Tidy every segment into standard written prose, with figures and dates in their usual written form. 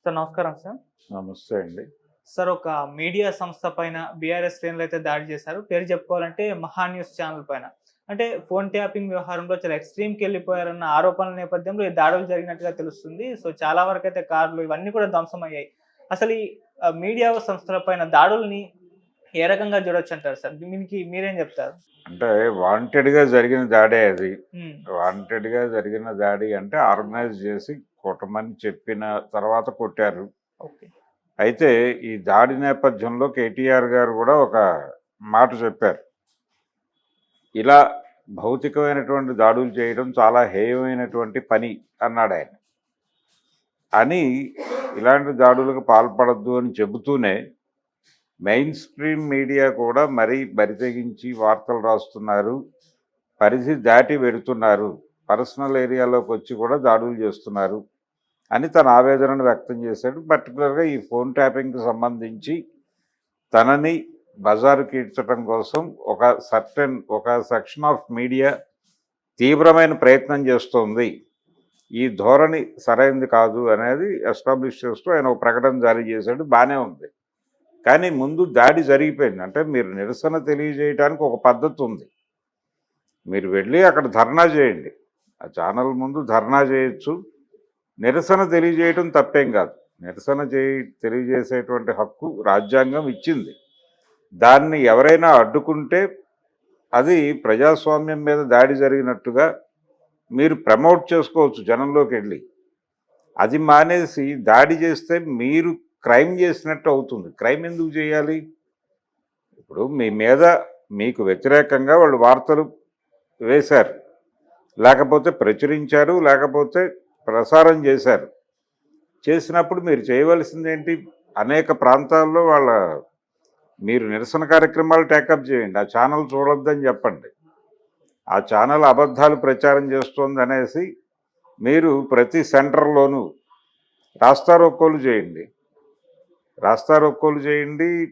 Sir నమస్కారం sir. నమస్తే అండి. సార్ ఒక మీడియా సంస్థ పైన బీఆర్ఎస్ శ్రేణులైతే దాడి చేశారు. పేరు చెప్పుకోవాలంటే మహా న్యూస్ ఛానెల్ పైన. అంటే ఫోన్ ట్యాపింగ్ వ్యవహారంలో చాలా ఎక్స్‌ట్రీమ్‌కెళ్ళిపోయారన్న ఆరోపణల నేపథ్యంలో ఈ దాడులు జరిగినట్టుగా తెలుస్తుంది. సో చాలా వరకైతే కార్లు ఇవన్నీ కూడా ధ్వంసమయ్యాయి. అసలు ఈ మీడియా సంస్థల పైన దాడుల్ని ఏ రకంగా చూడొచ్చంటారు సార్? దీనికి మీరేం చెప్తారు? అంటే వాంటెడ్‌గా జరిగిన దాడే అది. హ్మ్. వాంటెడ్‌గా జరిగిన దాడి అంటే ఆర్గనైజ్ చేసి కొట్టమని చెప్పిన తర్వాత కొట్టారు. ఓకే. అయితే ఈ దాడి నేపథ్యంలో కేటీఆర్ గారు కూడా ఒక మాట చెప్పారు. ఇలా భౌతికమైనటువంటి దాడులు చేయడం చాలా హేయమైనటువంటి పని అన్నాడాయన. అని ఇలాంటి దాడులకు పాల్పడొద్దు అని చెబుతూనే మెయిన్ స్ట్రీమ్ మీడియా కూడా మరీ బరితెగించి వార్తలు రాస్తున్నారు. పరిధి దాటి వెడుతున్నారు. పర్సనల్ ఏరియాలోకి వచ్చి కూడా దాడులు చేస్తున్నారు అని తన ఆవేదనను వ్యక్తం చేశాడు. పర్టికులర్గా ఈ ఫోన్ ట్యాపింగ్కి సంబంధించి తనని బజారుకి ఈడ్చడం కోసం ఒక సెక్షన్ ఆఫ్ మీడియా తీవ్రమైన ప్రయత్నం చేస్తోంది. ఈ ధోరణి సరైనది కాదు అనేది ఎస్టాబ్లిష్ చేస్తూ ఆయన ఒక ప్రకటన జారీ చేశాడు. బాగానే ఉంది. కానీ ముందు దాడి జరిగిపోయింది. అంటే మీరు నిరసన తెలియజేయడానికి ఒక పద్ధతి ఉంది. మీరు వెళ్ళి అక్కడ ధర్నా చేయండి. ఆ ఛానల్ ముందు ధర్నా చేయొచ్చు. నిరసన తెలియజేయటం తప్పేం కాదు. నిరసన తెలియజేసేటువంటి హక్కు రాజ్యాంగం ఇచ్చింది. దాన్ని ఎవరైనా అడ్డుకుంటే అది ప్రజాస్వామ్యం మీద దాడి జరిగినట్టుగా మీరు ప్రమోట్ చేసుకోవచ్చు జనంలోకి వెళ్ళి. అది మానేసి దాడి చేస్తే మీరు క్రైమ్ చేసినట్టు అవుతుంది. క్రైమ్ ఎందుకు చేయాలి? ఇప్పుడు మీ మీద మీకు వ్యతిరేకంగా వాళ్ళు వార్తలు వేశారు, లేకపోతే ప్రచురించారు, లేకపోతే ప్రసారం చేశారు. చేసినప్పుడు మీరు చేయవలసిందేంటి? అనేక ప్రాంతాల్లో మీరు నిరసన కార్యక్రమాలు టేకప్ చేయండి. ఆ ఛానల్ చూడొద్దని చెప్పండి. ఆ ఛానల్ అబద్ధాలు ప్రచారం చేస్తోంది అనేసి మీరు ప్రతి సెంటర్లోనూ రాస్తారోకోలు చేయండి.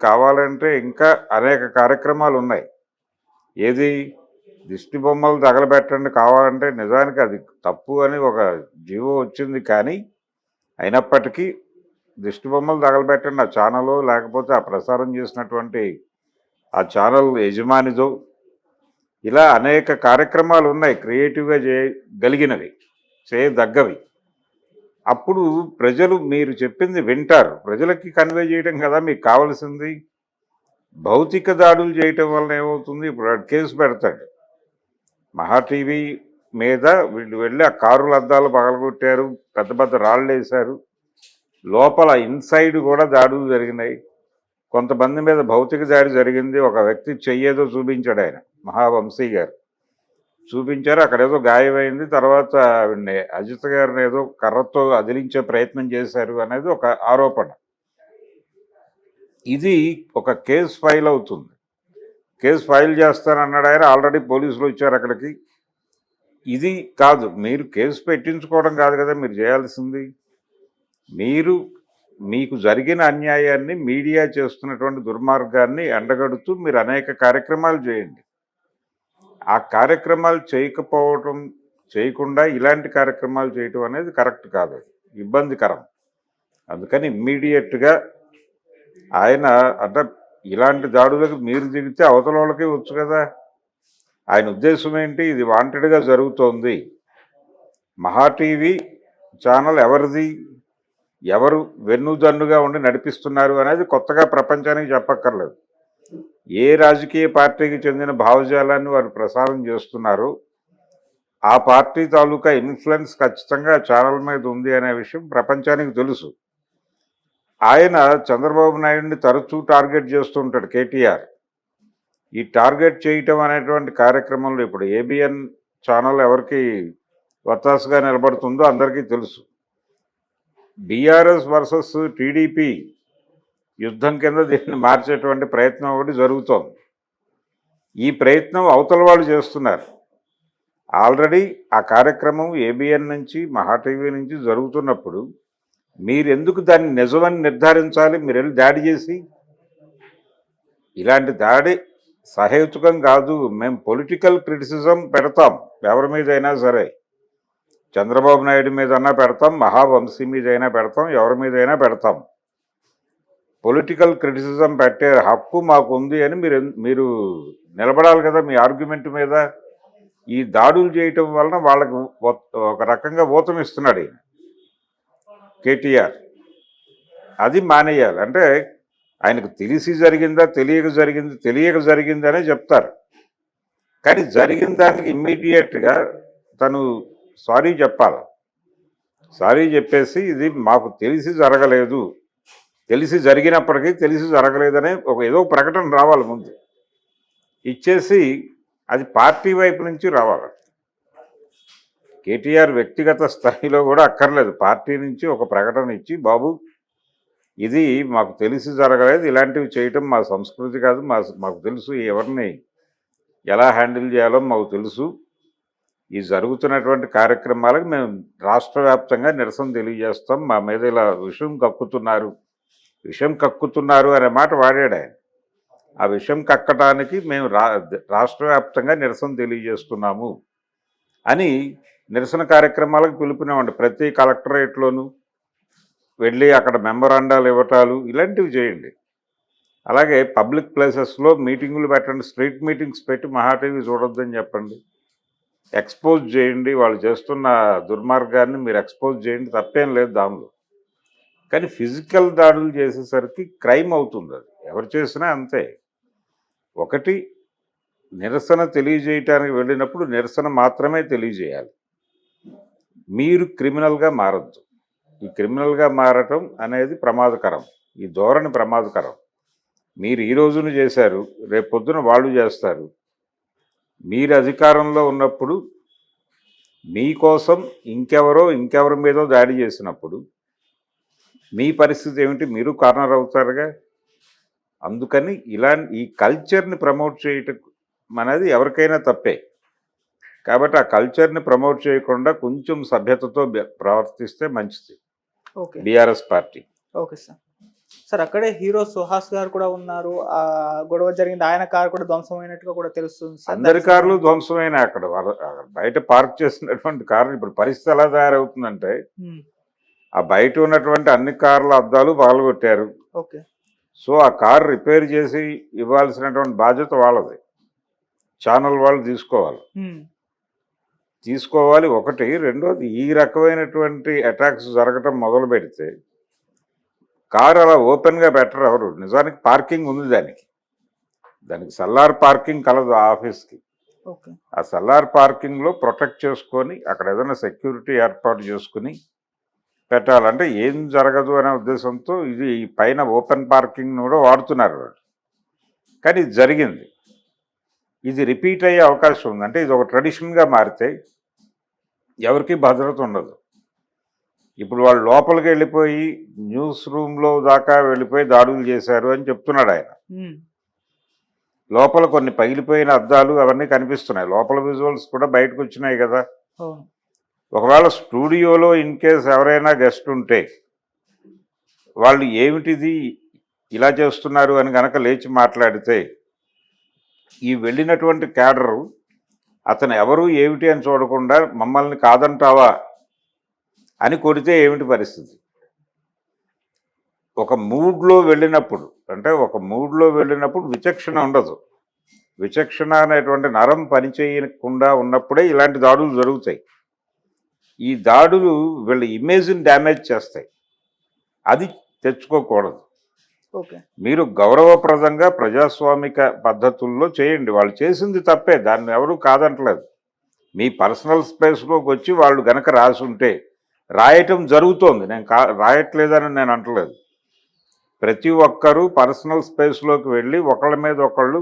కావాలంటే ఇంకా అనేక కార్యక్రమాలు ఉన్నాయి. ఏది? దిష్టి బొమ్మలు తగలబెట్టండి కావాలంటే. నిజానికి అది తప్పు అని ఒక జీవో వచ్చింది. కానీ అయినప్పటికీ దిష్టి బొమ్మలు తగలబెట్టండి ఆ ఛానల్, లేకపోతే ఆ ప్రసారం చేసినటువంటి ఆ ఛానల్ యజమానిదో. ఇలా అనేక కార్యక్రమాలు ఉన్నాయి క్రియేటివ్గా చేయగలిగినవి, చేయదగ్గవి. అప్పుడు ప్రజలు మీరు చెప్పింది వింటారు. ప్రజలకి కన్వే చేయడం కదా మీకు కావాల్సింది. భౌతిక దాడులు చేయటం వలన ఏమవుతుంది? ఇప్పుడు కేసు పెడతాడు. మహా టీవీ మీద వీళ్ళు వెళ్ళి ఆ కారుల అద్దాలు పగలగొట్టారు, పెద్ద పెద్ద రాళ్ళు వేశారు. లోపల ఇన్సైడ్ కూడా దాడులు జరిగినాయి. కొంతమంది మీద భౌతిక దాడి జరిగింది. ఒక వ్యక్తి చెయ్యేదో చూపించాడు ఆయన, మహావంశీ గారు చూపించారు. అక్కడేదో గాయమైంది. తర్వాత అజిత్ గారిని ఏదో కర్రతో అదిలించే ప్రయత్నం చేశారు అనేది ఒక ఆరోపణ. ఇది ఒక కేసు ఫైల్ అవుతుంది. కేసు ఫైల్ చేస్తానన్నాడు ఆయన. ఆల్రెడీ పోలీసులు వచ్చారు అక్కడికి. ఇది కాదు, మీరు కేసు పెట్టించుకోవడం కాదు కదా మీరు చేయాల్సింది. మీకు జరిగిన అన్యాయాన్ని, మీడియా చేస్తున్నటువంటి దుర్మార్గాన్ని ఎండగడుతూ మీరు అనేక కార్యక్రమాలు చేయండి. ఆ కార్యక్రమాలు చేయకుండా ఇలాంటి కార్యక్రమాలు చేయటం అనేది కరెక్ట్ కాదు, అది ఇబ్బందికరం. అందుకని ఇమ్మీడియట్గా ఆయన అంటే ఇలాంటి దాడులకు మీరు దిగితే అవతల వాళ్ళకి వచ్చు కదా. ఆయన ఉద్దేశం ఏంటి? ఇది వాంటెడ్గా జరుగుతోంది. మహా టీవీ ఛానల్ ఎవరిది? ఎవరు వెన్నుదన్నుగా ఉండి నడిపిస్తున్నారు అనేది కొత్తగా ప్రపంచానికి చెప్పక్కర్లేదు. ఏ రాజకీయ పార్టీకి చెందిన భావజాలాన్ని వారు ప్రసారం చేస్తున్నారు, ఆ పార్టీ తాలూకా ఇన్ఫ్లుయెన్స్ ఖచ్చితంగా ఛానల్ మీద ఉంది అనే విషయం ప్రపంచానికి తెలుసు. ఆయన చంద్రబాబు నాయుడిని తరచూ టార్గెట్ చేస్తుంటాడు కేటీఆర్. ఈ టార్గెట్ చేయటం అనేటువంటి కార్యక్రమంలో ఇప్పుడు ఏబిఎన్ ఛానల్ ఎవరికి వత్తాసుగా నిలబడుతుందో అందరికీ తెలుసు. బీఆర్ఎస్ వర్సెస్ టీడీపీ యుద్ధం కింద దీన్ని మార్చేటువంటి ప్రయత్నం ఒకటి జరుగుతోంది. ఈ ప్రయత్నం అవతల వాళ్ళు చేస్తున్నారు. ఆల్రెడీ ఆ కార్యక్రమం ఏబిఎన్ నుంచి, మహా టీవీ నుంచి జరుగుతున్నప్పుడు మీరెందుకు దాన్ని నిజమని నిర్ధారించాలి? మీరు వెళ్ళి దాడి చేసి. ఇలాంటి దాడి సహేతుకం కాదు. మేము పొలిటికల్ క్రిటిసిజం పెడతాం ఎవరి మీద అయినా సరే. చంద్రబాబు నాయుడు మీదన్నా పెడతాం, మహావంశీ మీదైనా పెడతాం, ఎవరి మీదైనా పెడతాం. పొలిటికల్ క్రిటిసిజం పెట్టే హక్కు మాకు ఉంది అని మీరు నిలబడాలి కదా మీ ఆర్గ్యుమెంట్ మీద. ఈ దాడులు చేయటం వలన వాళ్ళకు ఒక రకంగా ఊతం ఇస్తున్నాడు ఈయన కేటీఆర్. అది మానేయాలి. అంటే ఆయనకు తెలిసి జరిగిందా, తెలియక జరిగిందనే చెప్తారు. కానీ జరిగిన దానికి ఇమ్మీడియట్గా తను సారీ చెప్పాలి. సారీ చెప్పేసి ఇది మాకు తెలిసి జరగలేదు, తెలిసి జరిగినప్పటికీ తెలిసి జరగలేదనే ఏదో ప్రకటన రావాలి ముందు. ఇచ్చేసి అది పార్టీ వైపు నుంచి రావాలి. కేటీఆర్ వ్యక్తిగత స్థాయిలో కూడా అక్కర్లేదు, పార్టీ నుంచి ఒక ప్రకటన ఇచ్చి, బాబు ఇది మాకు తెలిసి జరగలేదు, ఇలాంటివి చేయటం మా సంస్కృతి కాదు, మాకు తెలుసు ఎవరిని ఎలా హ్యాండిల్ చేయాలో మాకు తెలుసు, ఈ జరుగుతున్నటువంటి కార్యక్రమాలకు మేము రాష్ట్ర వ్యాప్తంగా నిరసన తెలియజేస్తాం, మా మీద ఇలా విషం కక్కుతున్నారు అనే మాట వాడాడు ఆయన. ఆ విషం కక్కటానికి మేము రాష్ట్ర వ్యాప్తంగా నిరసన తెలియజేస్తున్నాము అని నిరసన కార్యక్రమాలకు పిలుపునివ్వండి. ప్రతి కలెక్టరేట్లోనూ వెళ్ళి అక్కడ మెమరాండాలు ఇవ్వటాలు ఇలాంటివి చేయండి. అలాగే పబ్లిక్ ప్లేసెస్లో మీటింగులు పెట్టండి, స్ట్రీట్ మీటింగ్స్ పెట్టి మహా టీవీ చూడొద్దని చెప్పండి, ఎక్స్పోజ్ చేయండి. వాళ్ళు చేస్తున్న దుర్మార్గాన్ని మీరు ఎక్స్పోజ్ చేయండి, తప్పేం లేదు దానిలో. కానీ ఫిజికల్ దాడులు చేసేసరికి క్రైమ్ అవుతుంది. అది ఎవరు చేసినా అంతే. ఒకటి, నిరసన తెలియజేయటానికి వెళ్ళినప్పుడు నిరసన మాత్రమే తెలియజేయాలి. మీరు క్రిమినల్గా మారద్దు. ఈ క్రిమినల్గా మారటం అనేది ప్రమాదకరం. ఈ ధోరణి ప్రమాదకరం. మీరు ఈ రోజున చేశారు, రేపు పొద్దున వాళ్ళు చేస్తారు. మీరు అధికారంలో ఉన్నప్పుడు మీకోసం ఇంకెవరి మీదో దాడి చేసినప్పుడు మీ పరిస్థితి ఏమిటి? మీరు కార్నర్ అవుతారుగా. అందుకని ఈ కల్చర్ని ప్రమోట్ చేయటం అనేది ఎవరికైనా తప్పే. కాబట్టి ఆ కల్చర్ని ప్రమోట్ చేయకుండా కొంచెం సభ్యతతో ప్రవర్తిస్తే మంచిది okay BRS party. Okay sir. Sir అక్కడే హీరో సుహాస్ గారు కూడా ఉన్నారు. ఆ గొడవ జరిగింది, ఆయన కారు కూడా ధ్వంసమైనట్టుగా కూడా తెలుస్తుంది సార్. అందరి కార్లు ధ్వంసమైన అక్కడ బయట పార్క్ చేసినటువంటి కార్లు ఇప్పుడు పరిస్థితి ఎలా తయారవుతుందంటే, ఆ బయట ఉన్నటువంటి అన్ని కార్ల అద్దాలు పగలగొట్టారు. ఓకే. సో ఆ కారు రిపేర్ చేసి ఇవ్వాల్సినటువంటి బాధ్యత వాళ్ళది. ఛానల్ వాళ్ళు తీసుకోవాలి ఒకటి. రెండోది, ఈ రకమైనటువంటి అటాక్స్ జరగటం మొదలు పెడితే కారు అలా ఓపెన్గా పెట్టరు ఎవరు. నిజానికి పార్కింగ్ ఉంది దానికి సల్లార్ పార్కింగ్ కలదు ఆ ఆఫీస్కి. ఆ సల్లార్ పార్కింగ్లో ప్రొటెక్ట్ చేసుకొని అక్కడ ఏదైనా సెక్యూరిటీ ఏర్పాటు చేసుకుని పెట్టాలంటే ఏం జరగదు అనే ఉద్దేశంతో ఇది పైన ఓపెన్ పార్కింగ్ను కూడా వాడుతున్నారు వాళ్ళు. కానీ ఇది జరిగింది. ఇది రిపీట్ అయ్యే అవకాశం ఉంది. అంటే ఇది ఒక ట్రెడిషన్గా మారితే ఎవరికి భద్రత ఉండదు. ఇప్పుడు వాళ్ళు లోపలికి వెళ్ళిపోయి న్యూస్ రూమ్లో దాకా వెళ్ళిపోయి దాడులు చేశారు అని చెప్తున్నాడు ఆయన. లోపల కొన్ని పగిలిపోయిన అద్దాలు అవన్నీ కనిపిస్తున్నాయి. లోపల విజువల్స్ కూడా బయటకు వచ్చినాయి కదా. ఒకవేళ స్టూడియోలో ఇన్ కేస్ ఎవరైనా గెస్ట్ ఉంటే వాళ్ళు ఏమిటిది ఇలా చేస్తున్నారు అని కనుక లేచి మాట్లాడితే ఈ వెళ్ళినటువంటి క్యాడరు అతను ఎవరు ఏమిటి అని చూడకుండా మమ్మల్ని కాదంటావా అని కొడితే ఏమిటి పరిస్థితి? ఒక మూడ్లో వెళ్ళినప్పుడు విచక్షణ ఉండదు. విచక్షణ అనేటువంటి నరం పనిచేయకుండా ఉన్నప్పుడే ఇలాంటి దాడులు జరుగుతాయి. ఈ దాడులు వీళ్ళ ఇమేజ్ని డ్యామేజ్ చేస్తాయి. అది తెచ్చుకోకూడదు. మీరు గౌరవప్రదంగా ప్రజాస్వామిక పద్ధతుల్లో చేయండి. వాళ్ళు చేసింది తప్పే, దాన్ని ఎవరు కాదంటలేదు. మీ పర్సనల్ స్పేస్లోకి వచ్చి వాళ్ళు గనక రాసుంటే, రాయటం జరుగుతోంది, నేను రాయట్లేదని నేను అంటలేదు. ప్రతి ఒక్కరూ పర్సనల్ స్పేస్లోకి వెళ్ళి ఒకళ్ళ మీద ఒకళ్ళు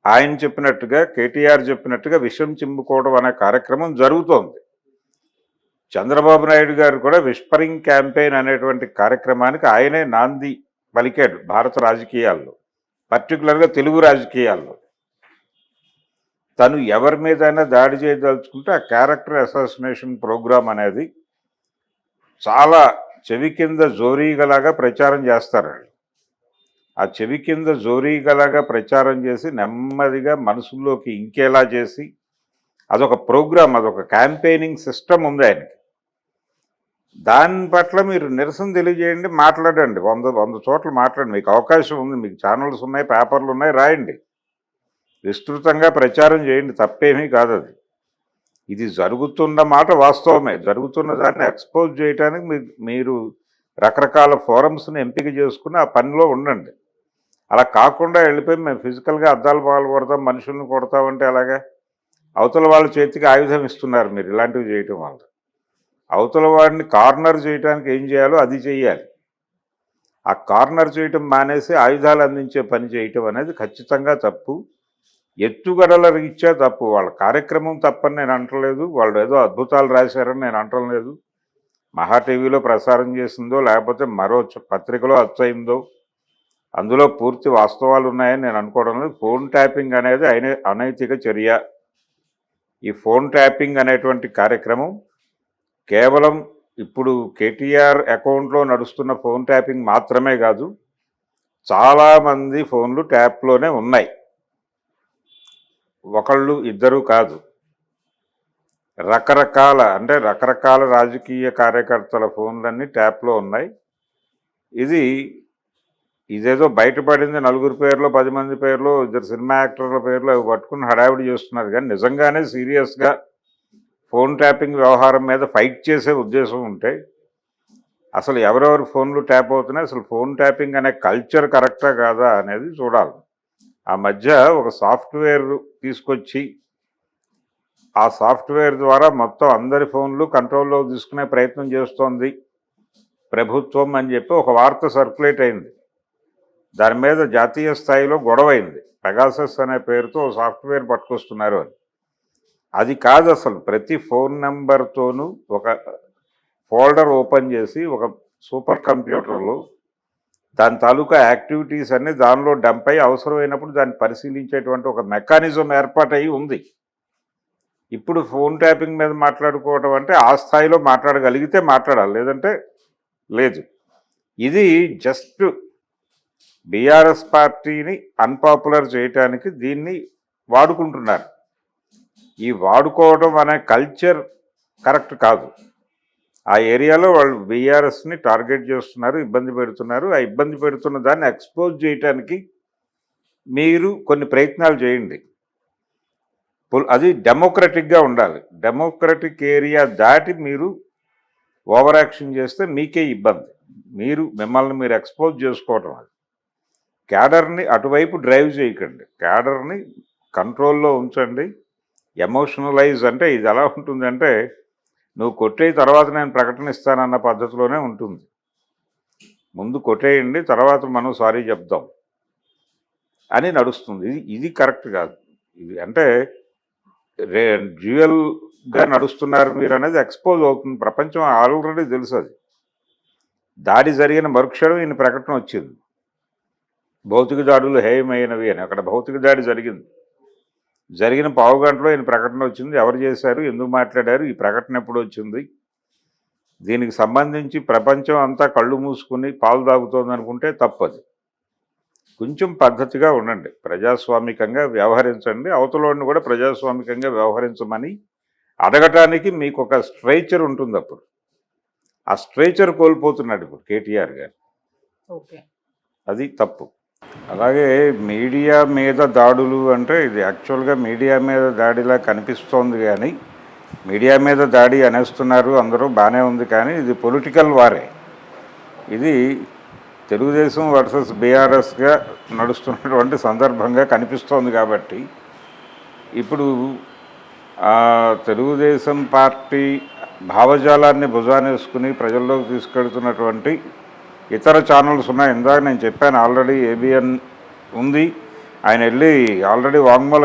ఆయన చెప్పినట్టుగా, కేటీఆర్ చెప్పినట్టుగా విషం చిమ్ముకోవడం అనే కార్యక్రమం జరుగుతోంది. చంద్రబాబు నాయుడు గారు కూడా విస్పరింగ్ క్యాంపెయిన్ అనేటువంటి కార్యక్రమానికి ఆయనే నాంది పలికాడు భారత రాజకీయాల్లో, పర్టికులర్గా తెలుగు రాజకీయాల్లో. తను ఎవరి మీదైనా దాడి చేయదలుచుకుంటే ఆ క్యారెక్టర్ అసాసినేషన్ ప్రోగ్రాం అనేది చాలా చెవి కింద జోరీగలాగా ప్రచారం చేస్తారు. ఆ చెవి కింద జోరీగలాగా ప్రచారం చేసి నెమ్మదిగా మనసుల్లోకి ఇంకేలా చేసి అదొక ప్రోగ్రామ్, అదొక క్యాంపెయినింగ్ సిస్టమ్ ఉంది ఆయనకి. దాని పట్ల మీరు నిరసన తెలియజేయండి, మాట్లాడండి, 100 చోట్ల మాట్లాడండి. మీకు అవకాశం ఉంది, మీకు ఛానల్స్ ఉన్నాయి, పేపర్లు ఉన్నాయి, రాయండి, విస్తృతంగా ప్రచారం చేయండి, తప్పేమీ కాదు అది. ఇది జరుగుతున్న మాట వాస్తవమే. జరుగుతున్న దాన్ని ఎక్స్పోజ్ చేయడానికి మీరు రకరకాల ఫోరమ్స్ని ఎంపిక చేసుకుని ఆ పనిలో ఉండండి. అలా కాకుండా వెళ్ళిపోయి మేము ఫిజికల్గా అద్దాలు పాలు కొడతాం, మనుషుల్ని కొడతామంటే అలాగా? అవతల వాళ్ళ చేతికి ఆయుధం ఇస్తున్నారు మీరు ఇలాంటివి చేయటం వల్ల. అవతల వాడిని కార్నర్ చేయడానికి ఏం చేయాలో అది చేయాలి. ఆ కార్నర్ చేయటం మానేసి ఆయుధాలు అందించే పని చేయటం అనేది ఖచ్చితంగా తప్పు. ఎత్తుగడల రీత్యా తప్పు. వాళ్ళ కార్యక్రమం తప్పని నేను అంటలేదు, వాళ్ళు ఏదో అద్భుతాలు రాశారని నేను అంటలేదు. మహా టీవీలో ప్రసారం చేసిందో లేకపోతే మరో పత్రికలో అచ్చయిందో అందులో పూర్తి వాస్తవాలు ఉన్నాయని నేను అనుకోవడం లేదు. ఫోన్ ట్యాపింగ్ అనేది అనైతిక చర్య. ఈ ఫోన్ ట్యాపింగ్ అనేటువంటి కార్యక్రమం కేవలం ఇప్పుడు కేటీఆర్ అకౌంట్లో నడుస్తున్న ఫోన్ ట్యాపింగ్ మాత్రమే కాదు, చాలామంది ఫోన్లు ట్యాప్లోనే ఉన్నాయి. ఒకళ్ళు ఇద్దరు కాదు, రకరకాల రాజకీయ కార్యకర్తల ఫోన్లన్నీ ట్యాప్లో ఉన్నాయి. ఇదేదో బయటపడింది, నలుగురు పేర్లో 10 మంది పేర్లో, ఇద్దరు సినిమా యాక్టర్ల పేర్లో అవి పట్టుకుని హడావిడి చేస్తున్నారు. కానీ నిజంగానే సీరియస్గా ఫోన్ ట్యాపింగ్ వ్యవహారం మీద ఫైట్ చేసే ఉద్దేశం ఉంటే అసలు ఎవరెవరు ఫోన్లు ట్యాప్ అవుతున్నాయి, అసలు ఫోన్ ట్యాపింగ్ అనే కల్చర్ కరెక్టా కాదా అనేది చూడాలి. ఆ మధ్య ఒక సాఫ్ట్వేర్ తీసుకొచ్చి ఆ సాఫ్ట్వేర్ ద్వారా మొత్తం అందరి ఫోన్లు కంట్రోల్లో తీసుకునే ప్రయత్నం చేస్తోంది ప్రభుత్వం అని చెప్పి ఒక వార్త సర్క్యులేట్ అయింది. దాని మీద జాతీయ స్థాయిలో గొడవైంది. పెగాసస్ అనే పేరుతో సాఫ్ట్వేర్ పట్టుకొస్తున్నారు అని. అది కాదు, అసలు ప్రతి ఫోన్ నెంబర్తోనూ ఒక ఫోల్డర్ ఓపెన్ చేసి ఒక సూపర్ కంప్యూటర్లో దాని తాలూకా యాక్టివిటీస్ అన్నీ దానిలో డంప్ అయ్యి అవసరమైనప్పుడు దాన్ని పరిశీలించేటువంటి ఒక మెకానిజం ఏర్పాటయి ఉంది. ఇప్పుడు ఫోన్ ట్యాపింగ్ మీద మాట్లాడుకోవటం అంటే ఆ స్థాయిలో మాట్లాడగలిగితే మాట్లాడాలి, లేదంటే లేదు. ఇది జస్ట్ బీఆర్ఎస్ పార్టీని అన్పాపులర్ చేయటానికి దీన్ని వాడుకుంటున్నారు. ఈ వాడుకోవడం అనే కల్చర్ కరెక్ట్ కాదు. ఆ ఏరియాలో వాళ్ళు బీఆర్ఎస్ని టార్గెట్ చేస్తున్నారు, ఇబ్బంది పెడుతున్నారు. ఆ ఇబ్బంది పెడుతున్న దాన్ని ఎక్స్పోజ్ చేయటానికి మీరు కొన్ని ప్రయత్నాలు చేయండి. అది డెమోక్రటిక్గా ఉండాలి. డెమోక్రటిక్ ఏరియా దాటి మీరు ఓవర్ యాక్షన్ చేస్తే మీకే ఇబ్బంది. మిమ్మల్ని మీరు ఎక్స్పోజ్ చేసుకోవటం. అది క్యాడర్ని అటువైపు డ్రైవ్ చేయకండి, క్యాడర్ని కంట్రోల్లో ఉంచండి. ఎమోషనలైజ్ అంటే ఇది ఎలా ఉంటుందంటే, నువ్వు కొట్టే తర్వాత నేను ప్రకటన ఇస్తానన్న పద్ధతిలోనే ఉంటుంది. ముందు కొట్టేయండి, తర్వాత మనం సారీ చెప్దాం అని నడుస్తుంది. ఇది కరెక్ట్ కాదు. ఇది అంటే డ్యూయల్గా నడుస్తున్నారు మీరు అనేది ఎక్స్పోజ్ అవుతుంది. ప్రపంచం ఆల్రెడీ తెలుసు. అది దాడి జరిగిన మరుక్షణం ఈయన ప్రకటన వచ్చింది, భౌతిక దాడులు హేయమైనవి అని. అక్కడ భౌతిక దాడి జరిగిన పావు గంటలో ఈయన ప్రకటన వచ్చింది. ఎవరు చేశారు, ఎందుకు మాట్లాడారు, ఈ ప్రకటన ఎప్పుడు వచ్చింది, దీనికి సంబంధించి ప్రపంచం అంతా కళ్ళు మూసుకుని పాలు తాగుతోంది అనుకుంటే తప్పది. కొంచెం పద్ధతిగా ఉండండి, ప్రజాస్వామికంగా వ్యవహరించండి. అవతలని కూడా ప్రజాస్వామికంగా వ్యవహరించమని అడగటానికి మీకు ఒక స్ట్రైచర్ ఉంటుంది. అప్పుడు ఆ స్ట్రైచర్ కోల్పోతున్నాడు ఇప్పుడు కేటీఆర్ గారు. ఓకే, అది తప్పు. అలాగే మీడియా మీద దాడులు అంటే ఇది యాక్చువల్గా మీడియా మీద దాడిలా కనిపిస్తోంది, కానీ మీడియా మీద దాడి అనేస్తున్నారు అందరూ, బాగానే ఉంది. కానీ ఇది పొలిటికల్ వారే. ఇది తెలుగుదేశం వర్సెస్ బీఆర్ఎస్గా నడుస్తున్నటువంటి సందర్భంగా కనిపిస్తోంది. కాబట్టి ఇప్పుడు తెలుగుదేశం పార్టీ భావజాలాన్ని భుజానేసుకుని ప్రజల్లోకి తీసుకెళ్తున్నటువంటి ఇతర ఛానల్స్ ఉన్నాయి. ఇందాక నేను చెప్పాను ఆల్రెడీ, ఏబిఎన్ ఉంది. ఆయన వెళ్ళి ఆల్రెడీ వాంగ్మూలం